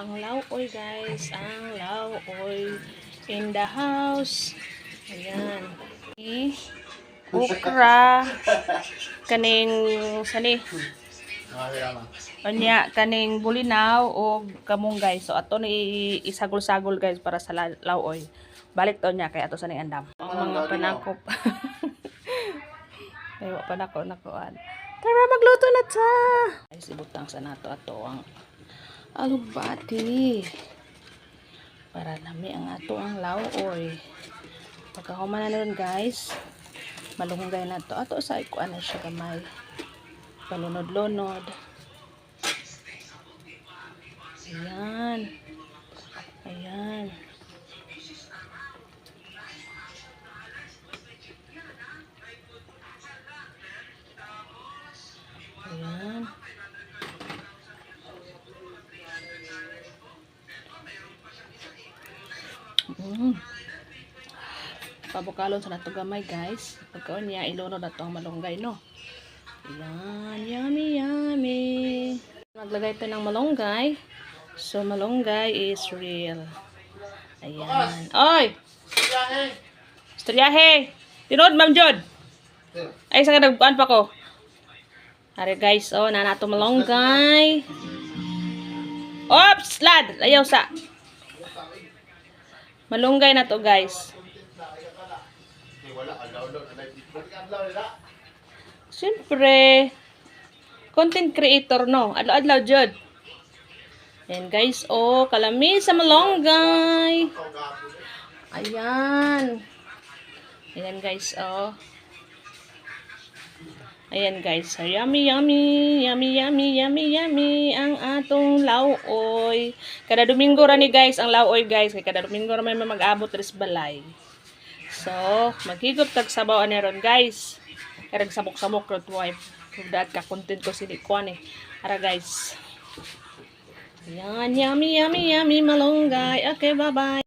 ang lauoy guys, ang lauoy in the house. Ayan. Okra kaning sani kanya kaning bulinaw o kamunggay. So ato ni isagol-sagol guys para sa lauoy. Balik to niya kay ato sa ning andam. Ang mga panakop. Ayo panako-nakoan. Tara magluto na ta. Guys, ibutang sa nato ato ang alugbati. Para nami ang ato ang lauoy. Pagkahuman na ron guys, malunggay na to. Ato sa ikuan na siya gamay. Palunod-lunod. Ayan. Ayan. Ayan. Pabukalon sa nato gamay guys. Pagkaon niya ilunod na to ang malunggay no. Ayan. Yummy yummy. Maglagay tayo ng malunggay. So malunggay is real. Ayan. Oy! Istoryahe! Tinod Ma'am Jod! Ay sa nagkuan pa ko. Are guys, oh na nato malunggay. Oops, lad, ayaw sa. Malunggay na to guys. Siyempre, content creator no. Adlaw-adlaw jud. Ayan guys, oh, kalami sa malunggay. Ayan. Ayan guys, oh. Ayan guys, yummy yummy, yummy yummy, yummy yummy ang atong lauoy. Kada Domingo ra ni guys ang lauoy guys, kay kada Domingo ra may mag-abot ris balay. So, maghigop tag sabaw ani ron guys. Kaya sabok-sabok ron wife. Kudat ka content ko sili kuan eh. Ara guys. Ayan, yummy yummy yummy malunggay. Okay, bye-bye.